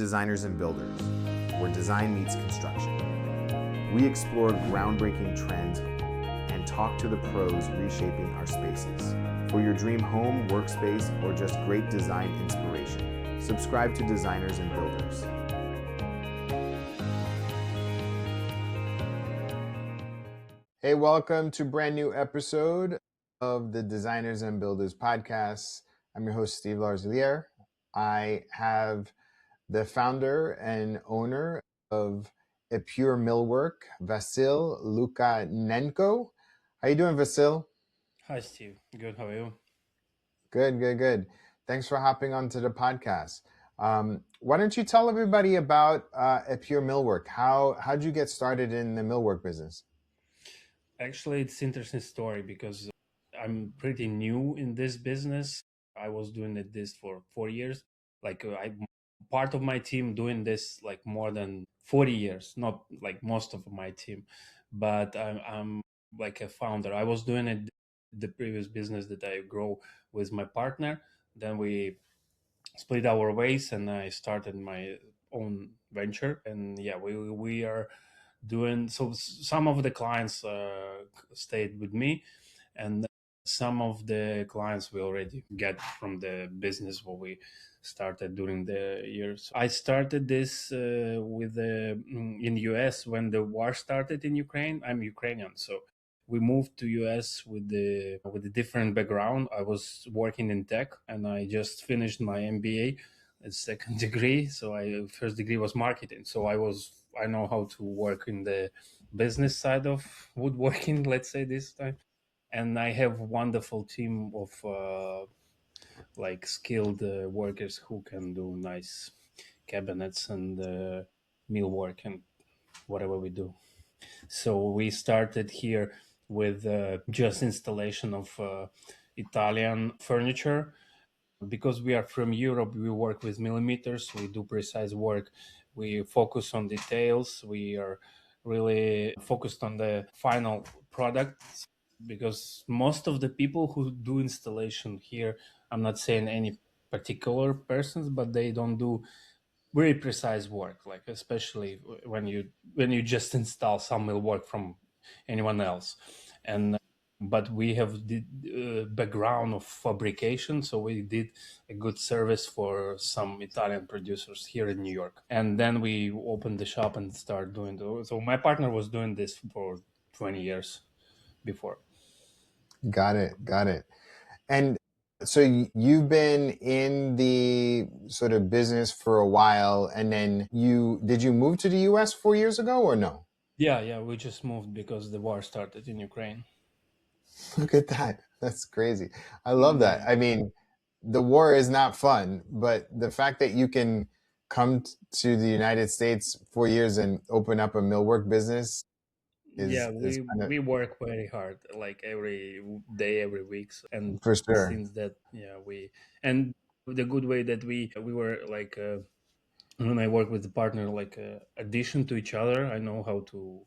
Designers and Builders, where design meets construction. We explore groundbreaking trends and talk to the pros reshaping our spaces. For your dream home, workspace, or just great design inspiration, subscribe to Designers and Builders. Hey, welcome to a brand new episode of the Designers and Builders podcast. I'm your host, Steve Larosiliere. I have the founder and owner of Epure Millwork, Vasyl Lukyanenko. How you doing, Vasyl? Hi, Steve. Good. How are you? Good. Thanks for hopping onto the podcast. Why don't you tell everybody about Epure Millwork? How'd you get started in the millwork business? Actually, it's an interesting story because I'm pretty new in this business. I was doing this for 4 years. I'm part of my team doing this like more than 40 years, not like most of my team, but I'm like a founder. I was doing it the previous business that I grow with my partner. Then we split our ways and I started my own venture. And yeah, we are doing so. Some of the clients stayed with me, and some of the clients we already get from the business what we started during the years. I started this in the US when the war started in Ukraine. I'm Ukrainian, so we moved to US with a different background. I was working in tech and I just finished my MBA, a second degree. So I first degree was marketing. So I know how to work in the business side of woodworking, let's say this time. And I have a wonderful team of like skilled workers who can do nice cabinets and millwork and whatever we do. So we started here with just installation of Italian furniture. Because we are from Europe, we work with millimeters, we do precise work, we focus on details, we are really focused on the final product. Because most of the people who do installation here, I'm not saying any particular persons, but they don't do very precise work, like especially when you just install some millwork from anyone else. And but we have the background of fabrication, so we did a good service for some Italian producers here in New York. And then we opened the shop and started doing so my partner was doing this for 20 years before. Got it. And so you've been in the sort of business for a while, and then did you move to the US 4 years ago or no? Yeah, we just moved because the war started in Ukraine. Look at that. That's crazy. I love that. I mean, the war is not fun, but the fact that you can come to the United States 4 years and open up a millwork business Yeah, is kind of we work very hard, like every day, every week. And for sure. since that, yeah, we and the good way that we were like when I work with the partner, like addition to each other. I know how to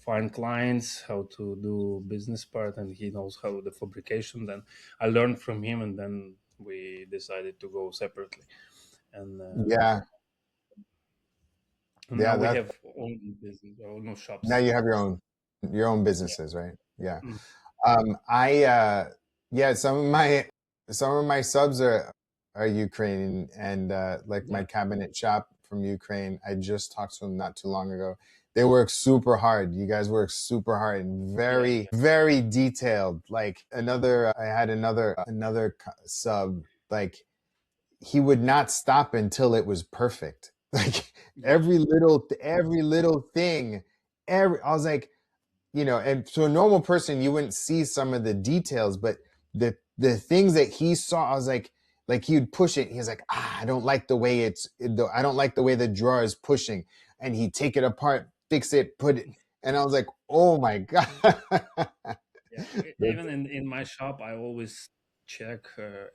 find clients, how to do business part, and he knows how the fabrication. Then I learned from him, and then we decided to go separately. And Yeah. now Yeah, we that have own business, own now shops. you have your own Yeah. businesses, right? Yeah. Mm. I yeah, some of my subs are Ukrainian, and like my Yeah. cabinet shop from Ukraine. I just talked to them not too long ago. They work super hard. You guys work super hard and Yeah. very detailed. Like I had another sub, like he would not stop until it was perfect. Like Yeah. every little thing, I was like, and to a normal person, you wouldn't see some of the details, but the things that he saw, I was like he would push it. He's like, I don't like the way I don't like the way the drawer is pushing, and he'd take it apart, fix it, put it, and I was like, oh my god. Yeah, even in my shop, I always check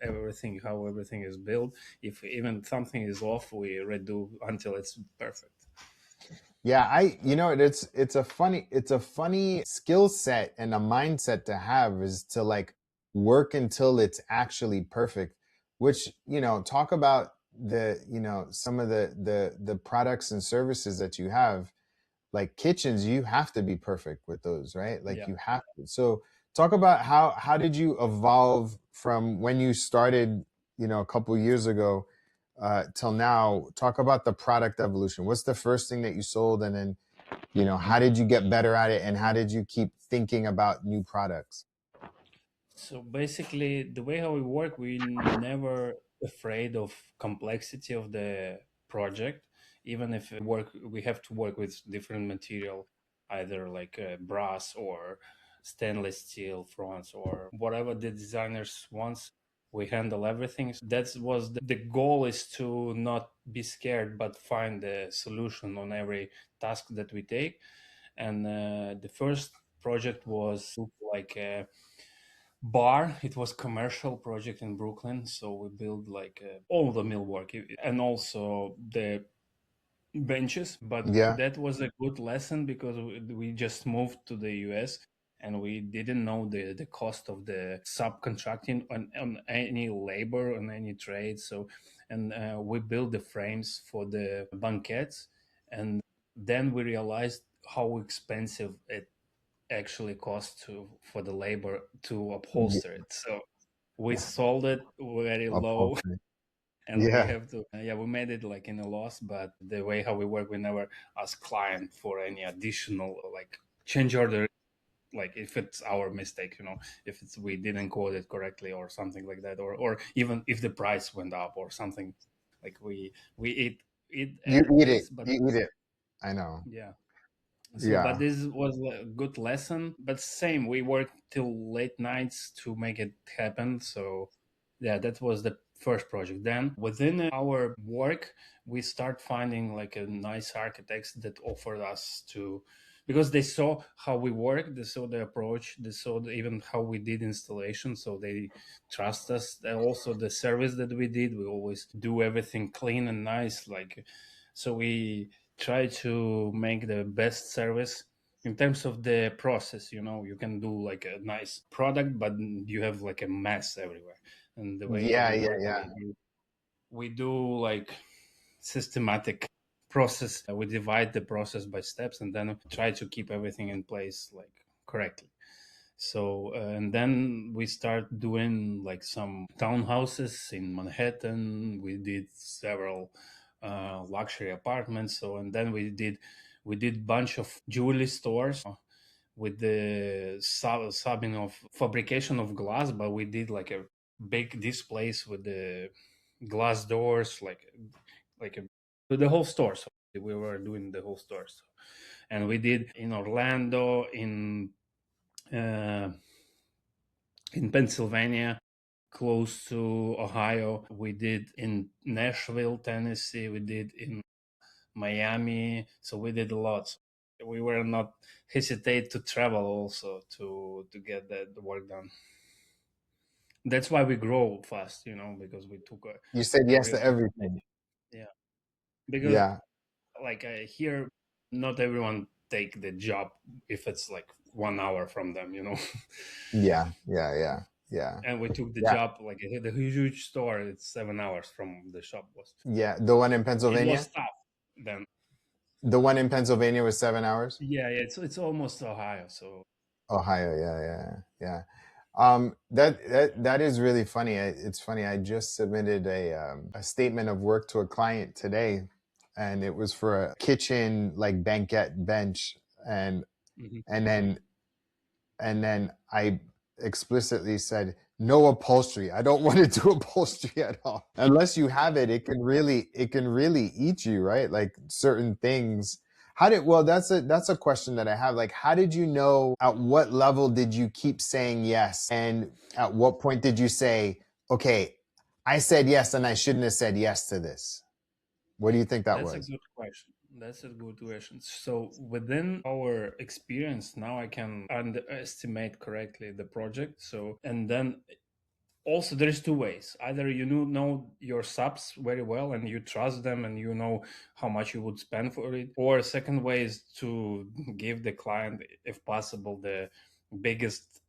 everything, how everything is built. If even something is off, we redo until it's perfect. Yeah, it's a funny skill set and a mindset to have, is to like work until it's actually perfect, which, talk about some of the products and services that you have, like kitchens, you have to be perfect with those, right? Like Yeah. you have to. So talk about how did you evolve from when you started, a couple years ago, till now. Talk about the product evolution. What's the first thing that you sold, and then how did you get better at it, and how did you keep thinking about new products? So basically, the way how we work, we never afraid of complexity of the project. Even if we have to work with different material, either like brass or stainless steel fronts or whatever the designers wants. We handle everything. That was the goal, is to not be scared, but find the solution on every task that we take. And the first project was like a bar. It was commercial project in Brooklyn, so we built like all the millwork and also the benches. But Yeah. that was a good lesson because we just moved to the US and we didn't know the cost of the subcontracting on any labor, on any trade. So, and we built the frames for the banquets, and then we realized how expensive it actually costs for the labor to Yeah. upholster it. So we sold it very low, Upholstery. and we Yeah. have to, yeah, we made it like in a loss. But the way how we work, we never ask client for any additional like change order, like if it's our mistake, if it's we didn't code it correctly or something like that, or even if the price went up or something, like we eat You as eat it. is. But You eat it. I know. yeah. So, but Yeah. this was a good lesson. But same, we worked till late nights to make it happen. So, yeah, that was the first project. Then within our work, we start finding like a nice architects that offered us to, because they saw how we work, they saw the approach, they saw even how we did installation. So they trust us. And also the service that we did, we always do everything clean and nice. Like, so we try to make the best service in terms of the process. You can do like a nice product, but you have like a mess everywhere. And the way how Yeah. we Yeah. work, Yeah. we do like systematic process. We divide the process by steps and then try to keep everything in place like correctly. So and then we start doing like some townhouses in Manhattan. We did several luxury apartments. So, and then we did bunch of jewelry stores with the subbing of fabrication of glass, but we did like a big displays with the glass doors, like the whole store. So we were doing the whole store. So, and we did in Orlando, uh, in Pennsylvania, close to Ohio. We did in Nashville, Tennessee. We did in Miami. So we did a lot. So we were not hesitate to travel also to get the work done. That's why we grow fast, because we took You said a yes real to everything. yeah. Because Yeah. like here, not everyone take the job if it's like 1 hour from them. Yeah. Yeah. Yeah. Yeah. And we took the Yeah. job like the huge store. It's 7 hours from the shop was. Yeah. The one in It Pennsylvania. was tough then. The one in Pennsylvania was 7 hours. Yeah, yeah. It's almost Ohio, so Ohio. Yeah. Yeah. Yeah. That is really funny. It's funny. I just submitted a statement of work to a client today, and it was for a kitchen like banquette bench, and mhm. and then and then I explicitly said no upholstery. I don't want to do upholstery at all. Unless you have it, it can really eat you, right? Like certain things. That's a question that I have. Like, how did you know, at what level did you keep saying yes? And at what point did you say, okay, I said yes and I shouldn't have said yes to this? What do you think that That's a was? good question. That's a good question. So within our experience now, I can underestimate correctly the project. So, and then also there's two ways: either you know your subs very well and you trust them and you know how much you would spend for it, or second way is to give the client, if possible, the biggest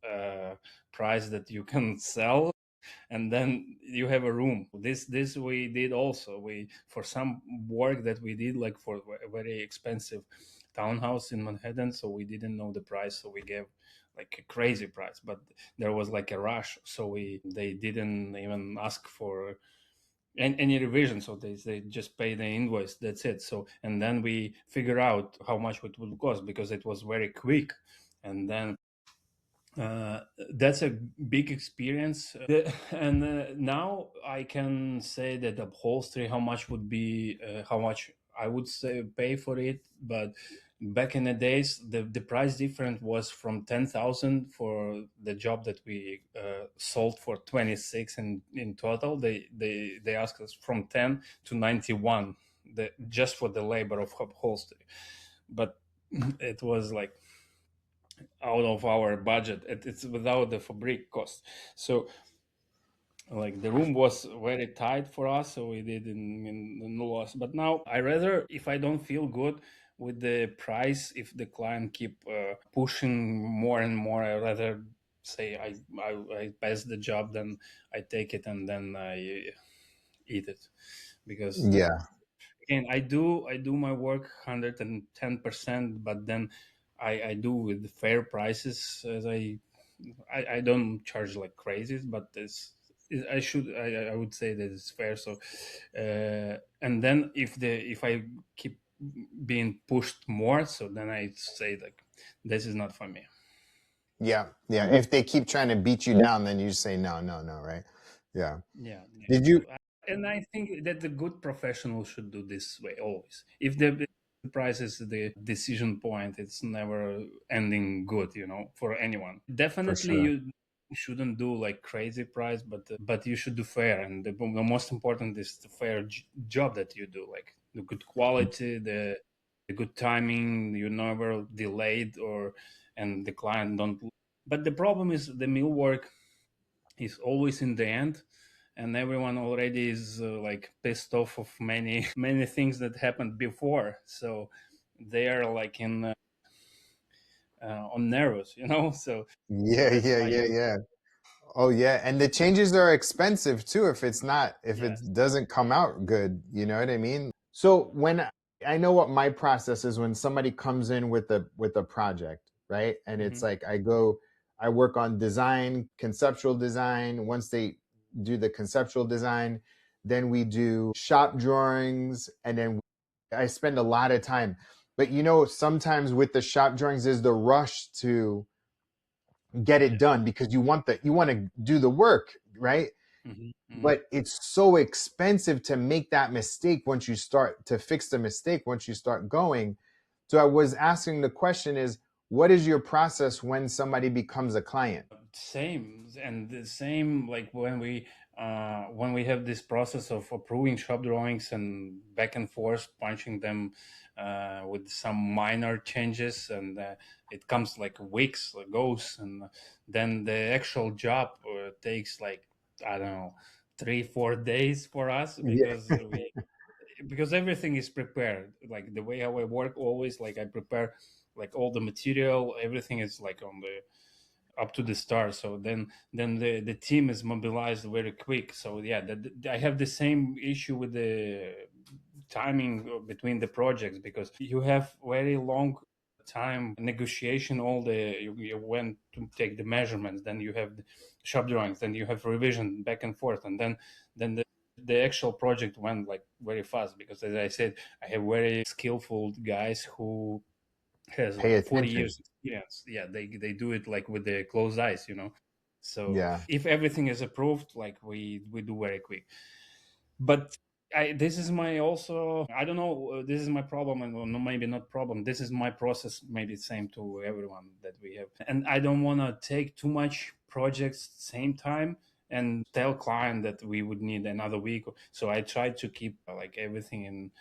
price that you can sell. and then you have a room. This we did also. We, for some work that we did, like for a very expensive townhouse in Manhattan, so we didn't know the price, so we gave like a crazy price, but there was like a rush, so we they didn't even ask for any revision, so they just pay the invoice, that's it. So and then we figure out how much it would cost because it was very quick. And then uh, that's a big experience. And now I can say that upholstery, how much would be, how much I would say pay for it. But back in the days, the price difference was from 10,000 for the job that we sold for 26 in total. They asked us from 10 to 91, just for the labor of upholstery. But it was like out of our budget. It's without the fabric cost. So like the room was very tight for us, so we did in loss. But now I rather, if I don't feel good with the price, if the client keep pushing more and more, I rather say I pass the job, then I take it and then I eat it. Because Yeah. again, I do my work 110%, but then I do with fair prices, as I don't charge like crazy, but I would say that it's fair. So and then if I keep being pushed more, so then I say like this is not for me. Yeah. Yeah. If they keep trying to beat you down, then you say no, no, no, right? Yeah. Yeah, yeah. Did So, you? and I think that the good professional should do this way always. If the price is the decision point, it's never ending good, for anyone. For Definitely, sure. you shouldn't do like crazy price, but you should do fair, and the most important is the fair job that you do, like the good quality, the good timing. You never delayed, or and the client don't. But the problem is the millwork is always in the end, and everyone already is like pissed off of many many things that happened before, so they are like in on nervous, so Yeah. that's Yeah. why Yeah. you. Yeah. Oh yeah, and the changes are expensive too if it Yes. doesn't come out good, you know what I mean? So when I know what my process is when somebody comes in with a project, right? And it's Hmm. like I work on design, conceptual design. Once they do the conceptual design, then we do shop drawings and then I spend a lot of time. But sometimes with the shop drawings is the rush to get it Yeah. done because you want to do the work, right? Hmm. Hmm. But it's so expensive to make that mistake once you start to fix the mistake once you start going. So I was asking the question is what is your process when somebody becomes a client? Same, and the same like when we have this process of approving shop drawings and back and forth punching them with some minor changes, and it comes like weeks goes, and then the actual job takes like, I don't know, 3-4 days for us, Yeah. because everything is prepared. Like the way how I work always, like I prepare like all the material, everything is like on the up to the start. So then the team is mobilized very quick. So yeah, I have the same issue with the timing between the projects, because you have very long time negotiation. All you went to take the measurements, then you have the shop drawings, then you have revision back and forth, and then the actual project went like very fast, because as I said, I have very skillful guys who has Pay like 40 attention. years experience. Yeah, they do it like with the closed eyes. So Yeah. if everything is approved, like we do very quick. But this is my also, I don't know, this is my problem, and well, no, maybe not problem, this is my process, maybe same to everyone that we have. And I don't want to take too much projects same time and tell client that we would need another week. So I try to keep like everything in.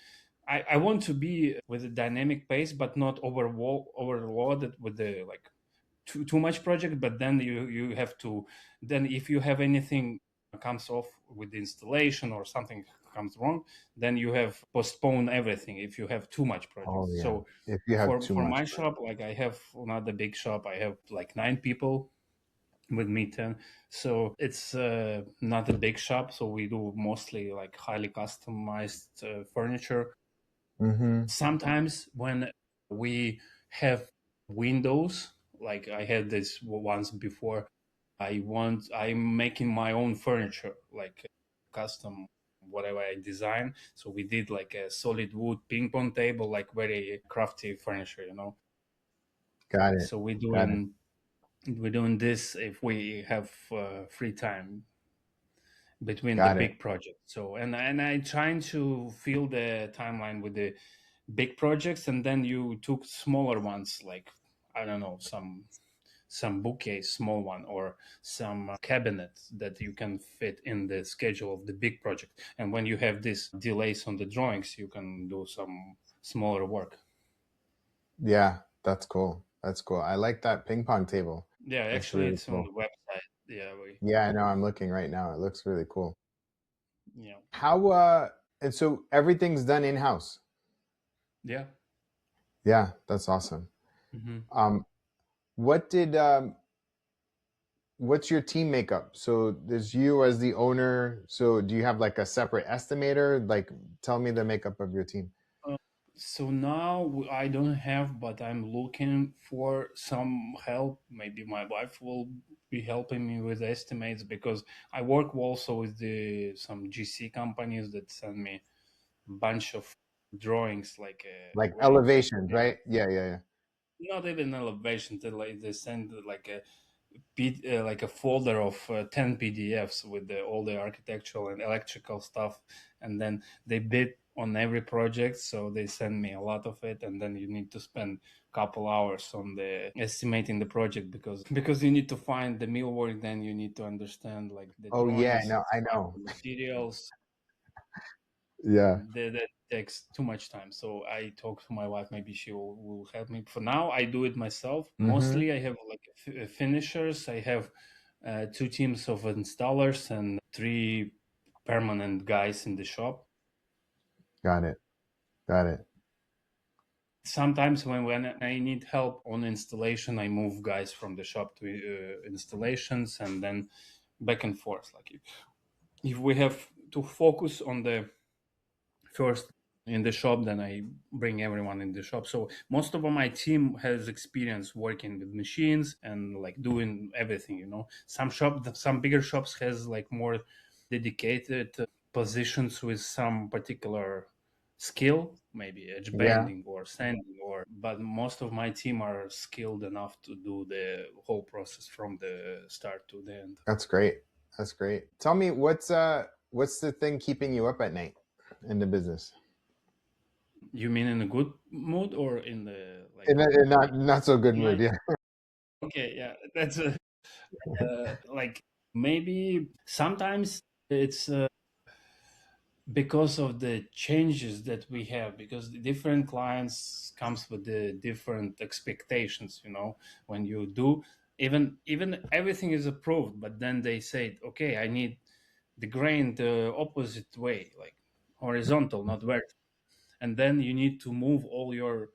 I want to be with a dynamic pace, but not overloaded with the like too much project. But then you have to, then if you have anything comes off with the installation or something comes wrong, then you have postpone everything if you have too much Oh projects. yeah. So If you have for too for much. my shop, like I have not a big shop, I have like 9 people, with me 10. So it's not a big shop, so we do mostly like highly customized furniture. Mm-hmm. Sometimes when we have windows, like I had this once before, I'm making my own furniture, like custom whatever I design. So we did like a solid wood ping pong table, like very crafty furniture, you know. Got it. So Got it. we're doing this if we have free time between the Got it. big projects. So and I trying to fill the timeline with the big projects, and then you took smaller ones, like I don't know, some bookcase, small one, or some cabinet that you can fit in the schedule of the big project. And when you have these delays on the drawings, you can do some smaller work. Yeah, that's cool. That's cool. I like that ping pong table. Yeah, That's actually, really it's on cool. the website. Yeah, we Yeah, I know. I'm looking right now. It looks really cool. yeah How and so everything's done in-house. yeah. Yeah, that's awesome. Hmm. Um, what did what's your team makeup? So there's you as the owner. So do you have like a separate estimator? Like tell me the makeup of your team. So now I don't have, but I'm looking for some help. Maybe my wife will be helping me with estimates because I work also with the some GC companies that send me a bunch of drawings, like Like very elevations, right? Yeah, yeah, yeah. not even elevation. They send like a like a folder of 10 PDFs with all the architectural and electrical stuff, and then they bid on every project. So they send me a lot of it, and then you need to spend a couple hours on the estimating the project because you need to find the millwork, then you need to understand like the Oh yeah, drawings, no, I find know. the materials. Yeah. That takes too much time. So I talked to my wife. Maybe she will help me. For now, I do it myself. Mm-hmm. Mostly, I have like finishers. I have two teams of installers and three permanent guys in the shop. Got it. Got it. Sometimes when I need help on installation, I move guys from the shop to installations, and then back and forth. Like if we have to focus on the first in the shop, then I bring everyone in the shop. So most of my team has experience working with machines and like doing everything, you know. Some bigger shops has like more dedicated positions with some particular skill, maybe edge Yeah, bending or sanding, or but most of my team are skilled enough to do the whole process from the start to the end. that's great. That's great. Tell me what's the thing keeping you up at night in the business? You mean in a good mood or in the like In not so good mood. night? Yeah. Okay, yeah, that's a like maybe sometimes it's because of the changes that we have, because the different clients comes with the different expectations, you know. When you do, even everything is approved, but then they say, okay, I need the grain the opposite way, like horizontal, not vertical, and then you need to move all your,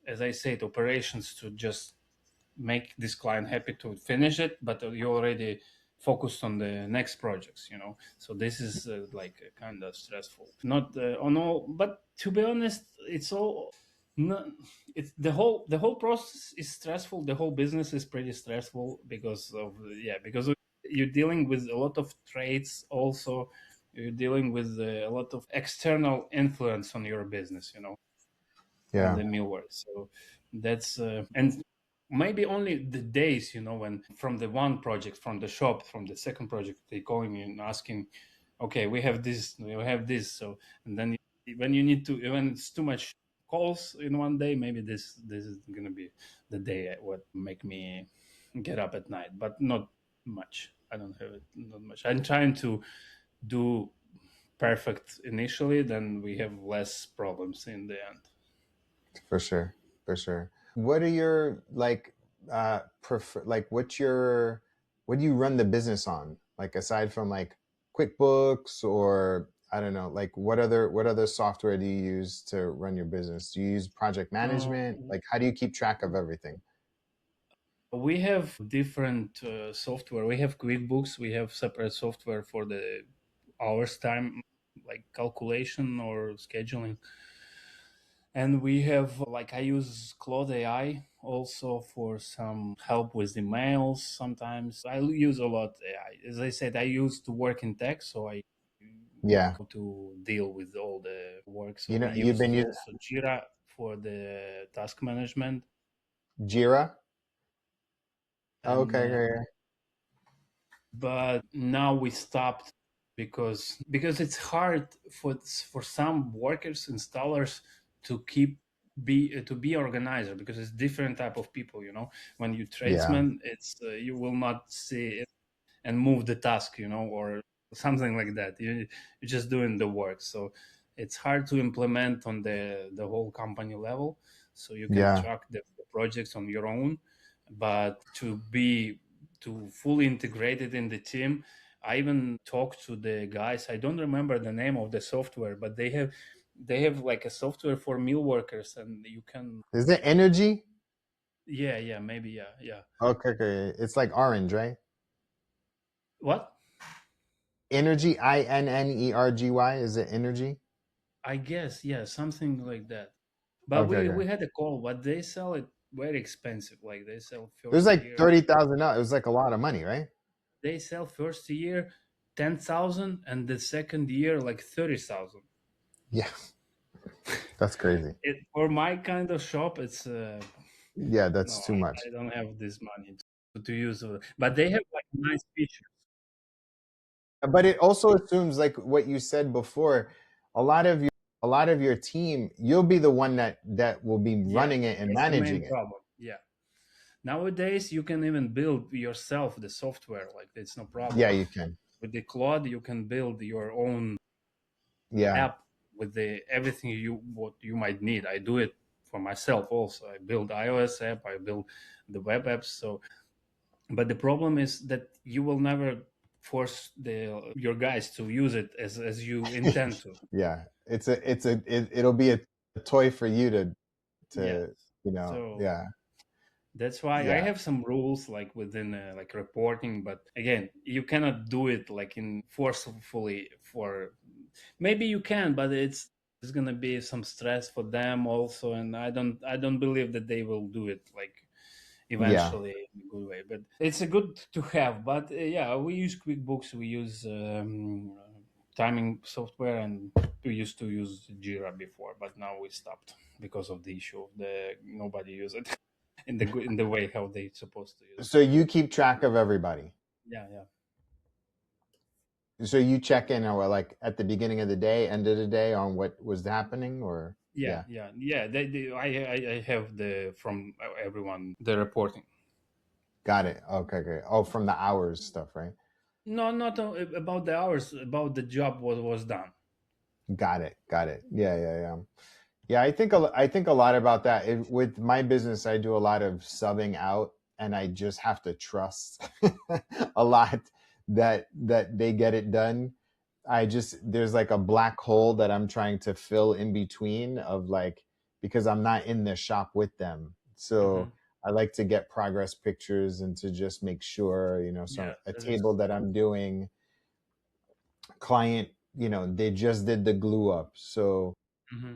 as I said, operations to just make this client happy to finish it, but you already focused on the next projects, you know. So this is like kind of stressful, not on all, but to be honest, it's all not, it's the whole process is stressful. The whole business is pretty stressful because of, yeah, because you're dealing with a lot of trades also. You're dealing with a lot of external influence on your business, you know, on Yeah, the millwork. So that's and maybe only the days, you know, when from the one project, from the shop, from the second project, they calling me and asking, okay, we have this. So and then when you need to, when it's too much calls in one day, maybe this is gonna be the day what make me get up at night, but not much. I don't have it, not much. I'm trying to do perfect initially, then we have less problems in the end. for sure. For sure. What are your like prefer like what do you run the business on? Like aside from like QuickBooks or I don't know, like what other software do you use to run your business? Do you use project Uh, management? Like how do you keep track of everything? We have different software. We have QuickBooks. We have separate software for the hours time, like calculation or scheduling. And we have, like, I use Claude AI also for some help with emails. Sometimes I use a lot AI. As I said, I used to work in tech, so I Yeah. to deal with all the work. So You we know, you've use been using also Jira for the task management. Jira? Oh, And okay, okay, okay. but now we stopped because it's hard for some workers, installers, to keep be organizer, because it's different type of people, when you Yeah, tradesman, it's you will not see and move the task, or something like that. You're just doing the work. So it's hard to implement on the whole company level. So you can yeah. track the projects on your own, but to fully integrate it in the team. I even talked to the guys. I don't remember the name of the software, but they have like a software for mill workers, and you can. Is it energy? Yeah, maybe, yeah. Okay, okay. It's like orange, right? What? Energy, INNERGY. Is it energy? I guess, yeah, something like that. But Okay, we okay. had a call, but they sell it very expensive. Like they sell It was first like year, 30,000. It was like a lot of money, right? they sell first year 10,000, and the second year like 30,000. Yeah, that's crazy. It for my kind of shop, it's Yeah, no, that's too much. I don't have this money to use. But they have like nice features. But it also assumes, like what you said before, a lot of your team, you'll be the one that will be Yes, running it and that's the main managing it. problem. Yeah. Nowadays, you can even build yourself the software. Like it's no problem. Yeah, you can. With the Claude, you can build your own Yeah, app with the everything what you might need. I do it for myself also. I build iOS app, I build the web apps. So, but the problem is that you will never force the your guys to use it as you intend to. yeah. It'll be a toy for you Yeah. to So yeah, that's why I yeah, have some rules like within like reporting, but again, you cannot do it like in forcefully for. Maybe you can, but it's gonna be some stress for them also, and I don't believe that they will do it like yeah. eventually in a good way. But it's a good to have. But yeah, we use QuickBooks, we use timing software, and we used to use Jira before, but now we stopped because of the issue of the nobody use it in the way how they supposed to use it. So you keep track of everybody. Yeah. So you check in or like at the beginning of the day, end of the day on what was happening or Yeah, yeah. yeah. I have the from everyone the reporting. Got it. Okay, okay. Oh, from the hours stuff, right? No, not about the hours, about the job what was done. Got it. Got it. Yeah, yeah, yeah. Yeah, I think a lot about that. With my business, I do a lot of subbing out, and I just have to trust a lot that they get it done. I just there's like a black hole that I'm trying to fill in between of like because I'm not in the shop with them. Hmm. So I like to get progress pictures and to just make sure, Yeah, so a that table is. that I'm doing, client, they just did the glue up. So Hmm.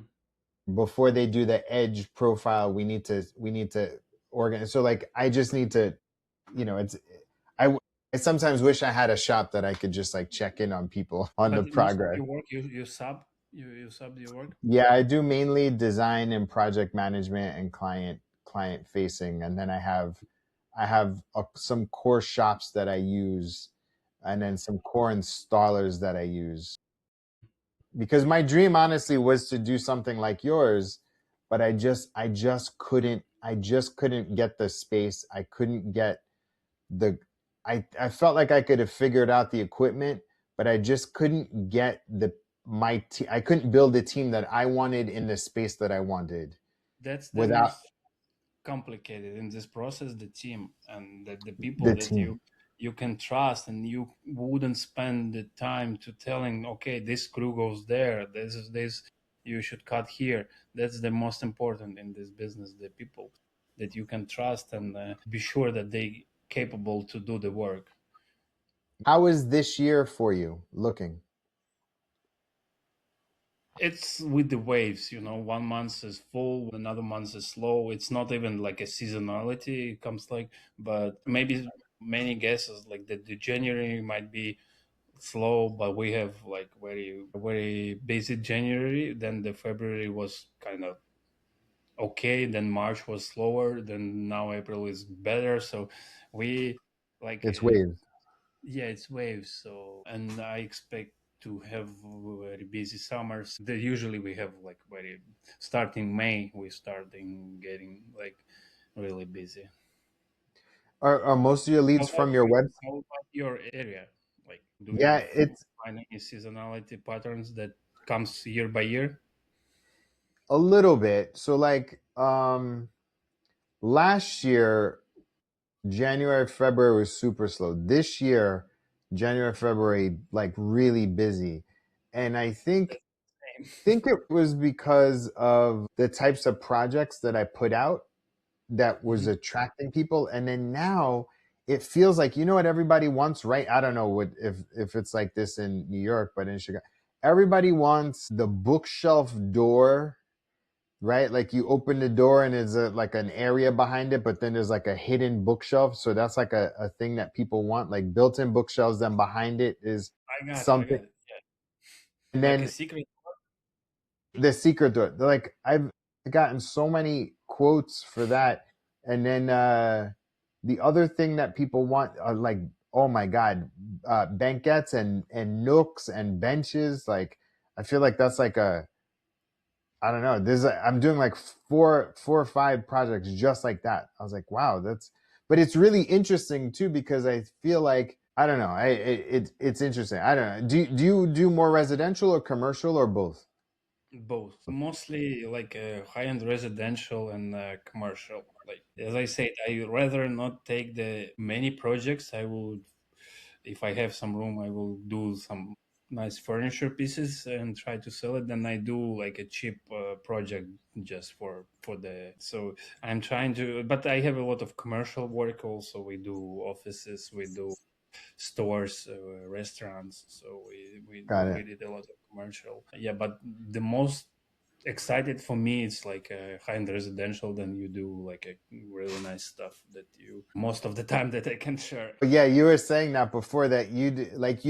before they do the edge profile, we need to organize. So like I just need to, it's I I sometimes wish I had a shop that I could just like check in on people on the But most of progress. your work, you sub your work. Yeah, I do mainly design and project management and client facing, and then I have some core shops that I use, and then some core installers that I use. Because my dream honestly was to do something like yours, but I just couldn't get the space. I couldn't get the I felt like I could have figured out the equipment, but I just couldn't get I couldn't build the team that I wanted in the space that I wanted That's the without most complicated in this process, the team and the people the that team. you can trust, and you wouldn't spend the time to telling, okay, this screw goes there, this is this, you should cut here. That's the most important in this business, the people. that you can trust and be sure that they capable to do the work. How is this year for you looking? It's with the waves, you know. One month is full, another month is slow. It's not even like a seasonality. It comes like, but maybe many guesses like that. The January might be slow, but we have like very busy January. Then the February was kind of okay. Then March was slower. Then now April is better. So we like It's waves. yeah, it's waves. So, and I expect to have very busy summers. Usually we have like very starting May, we starting getting like really busy. Are most of your How leads about from your you? web? How about your area? Like, do Yeah, you it's find any seasonality patterns that comes year by year? a little bit. So like last year, January, February was super slow. This year, January, February, like really busy. And I think Same. it was because of the types of projects that I put out that was Mhm. attracting people. And then now it feels like, you know what everybody wants, right? I don't know what if it's like this in New York, but in Chicago, everybody wants the bookshelf door, right? Like you open the door and there's like an area behind it, but then there's like a hidden bookshelf. So that's like a thing that people want, like built-in bookshelves. Then behind it is I something. got it. Yeah, And like a then secret. the secret door. They're like I've gotten so many quotes for that. And then the other thing that people want are like, oh my god, banquettes and nooks and benches. Like I feel like that's like a I don't know. I'm doing like four or five projects just like that. I was like, wow, but it's really interesting too because I feel like I don't know. It's interesting. I don't know. Do you do more residential or commercial or both? Both, mostly like high-end residential and commercial. Like as I said, I rather not take the many projects. I would, if I have some room, I will do some nice furniture pieces and try to sell it. Then I do like a cheap project just for the. So I'm trying to, but I have a lot of commercial work also. We do offices, we do stores, restaurants. So Got we it. did a lot of commercial. Yeah, but the most excited for me it's like a high-end residential. Then you do like a really nice stuff that you most of the time that I can share. But yeah, you were saying that before that you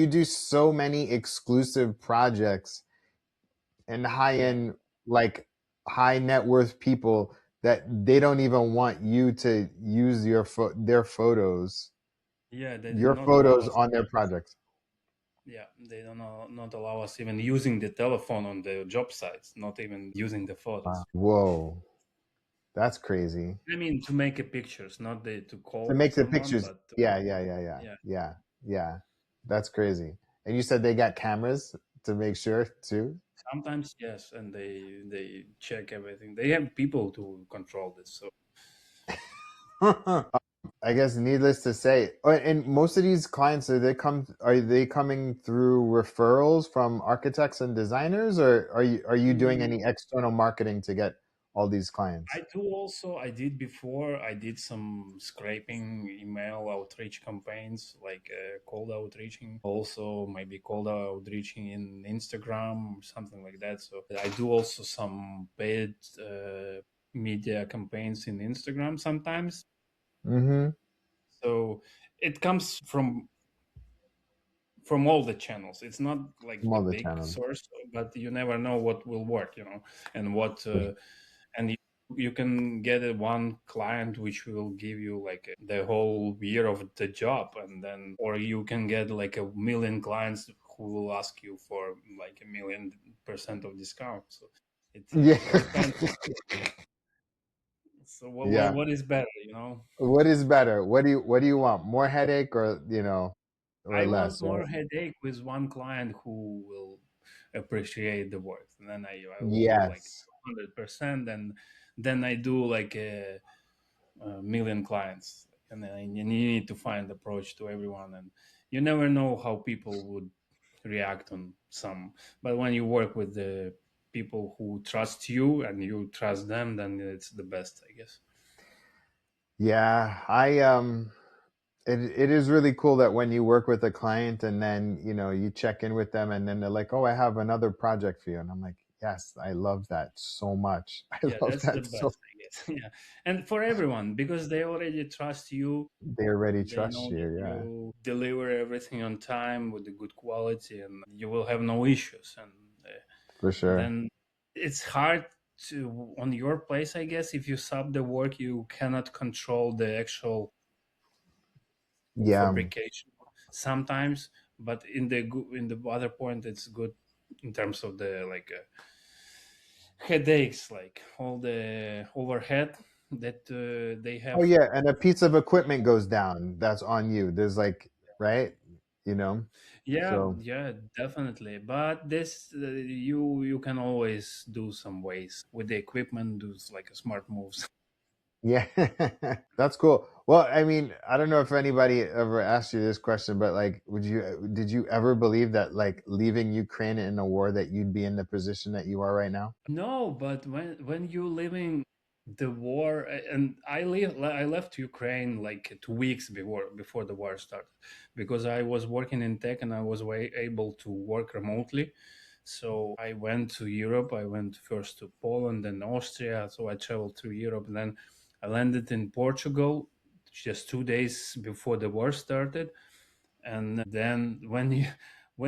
do so many exclusive projects and high Yeah, end like high net worth people that they don't even want you to use their photos, yeah, they did your not allow photos us. on their projects. Yeah, they don't know, not allow us even using the telephone on the job sites, not even using the photos. Wow. Whoa, that's crazy. I mean, to make a pictures, not to To call make the someone, pictures. but Yeah, yeah, yeah, yeah, yeah. yeah, yeah. That's crazy. And you said they got cameras to make sure too. Sometimes yes, and they check everything. They have people to control this. So I guess needless to say, and most of these clients are they coming through referrals from architects and designers, or are you doing mm, any external marketing to get all these I clients? do also. I did before. I did some scraping, email outreach campaigns, like cold outreaching. Also, maybe cold outreaching in Instagram, something like that. So I do also some paid media campaigns in Instagram sometimes. Mm-hmm. So it comes from all the channels. It's not like From the all the big channels. source, but you never know what will work, you know, and what and you can get a one client which will give you like the whole year of the job, and then or you can get like a million clients who will ask you for like 1,000,000% of discount. So Yeah. it depends. So Yeah. what is better, you know? What is better? What do you want? More headache or or I want less? more Or headache with one client who will appreciate the work. And then I will do like yes. 100%, and then I do like a million clients. And then you need to find approach to everyone, and you never know how people would react on some. But when you work with the people who trust you and you trust them, then it's the best, I guess. Yeah, it is really cool that when you work with a client and then, you know, you check in with them and then they're like, "Oh, I have another project for you." And I'm like, "Yes, I love that so much. I Yeah, love that's the that so." best, I guess. Yeah, and for everyone, because they already trust you, They already they trust know that you. Yeah, you deliver everything on time with the good quality, and you will have no issues. for And sure. then it's hard to on your place, I guess. If you sub the work, you cannot control the actual Yeah. fabrication sometimes. But in the other point, it's good in terms of the like headaches, like all the overhead that they Oh have. yeah, and a piece of equipment goes down, that's on you. There's like, right? You know? Yeah, So, yeah, definitely. But this you can always do some ways with the equipment, do like a smart moves. yeah. That's cool. Well, I mean, I don't know if anybody ever asked you this question, but like, did you ever believe that like leaving Ukraine in a war that you'd be in the position that you are right now? No, but when you living the war, and I left Ukraine like 2 weeks before the war started, because I was working in tech and I was able to work remotely. So I went to Europe. I went first to Poland and Austria. So I traveled through Europe. And then I landed in Portugal just 2 days before the war started. And then when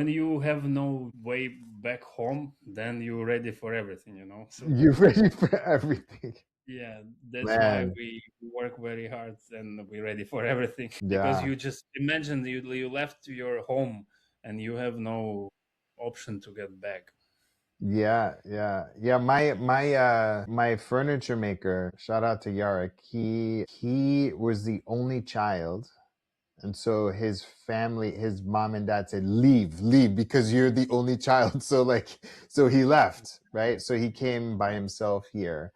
you have no way back home, then you're ready for everything, so You're ready for everything. yeah, that's why Man, we work very hard and we're ready for everything. Because yeah. you just imagine you left your home and you have no option to get back. Yeah, yeah. Yeah, my furniture maker, shout out to Yarek. He was the only child. And so his family, his mom and dad said, "Leave, leave because you're the only child." So like so he left, right? So he came by himself here.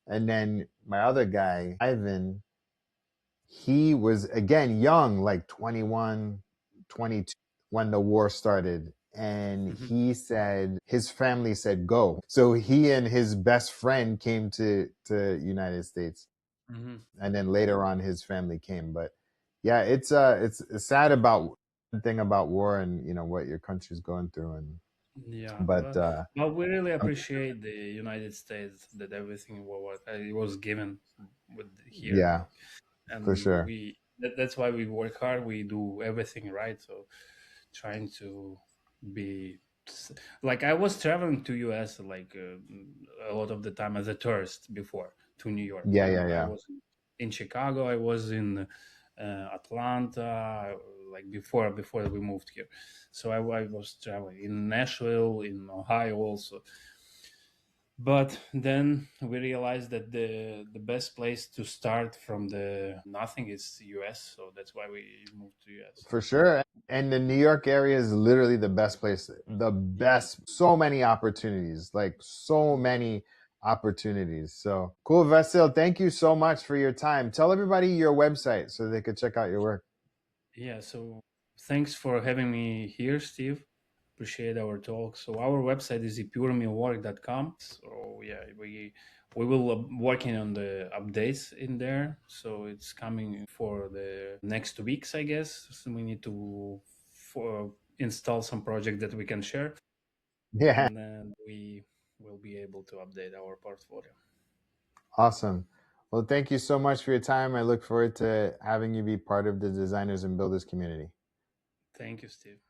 And then my other guy, Ivan, he was again young, like 21, 22 when the war started. And Mhm, he said his family said go. So he and his best friend came to United States. mhm. And then later on his family came. But yeah, it's sad about thing about war and you know what your country's going through and Yeah, but but we really appreciate the United States that everything it was given with here, yeah, like, for and sure. that's why we work hard. We do everything right. So trying to be like I was traveling to US like a lot of the time as a tourist before to New York. Yeah, yeah, I yeah. was in Chicago. I was in Atlanta, like before we moved here. So I was traveling in Nashville, in Ohio also. But then we realized that the best place to start from the nothing is US. So that's why we moved to US. For sure. And the New York area is literally the best place. The Yeah. best. So many opportunities. Like so many opportunities. So cool, Vasyl. Thank you so much for your time. Tell everybody your website so they could check out your work. Yeah, so thanks for having me here, Steve. Appreciate our talk. So our website is epuremillwork.com. So yeah, we will working on the updates in there. So it's coming for the next 2 weeks, I guess. So we need to install some project that we can share, Yeah. and then we will be able to update our portfolio. Awesome. Well, thank you so much for your time. I look forward to having you be part of the designers and builders community. Thank you, Steve.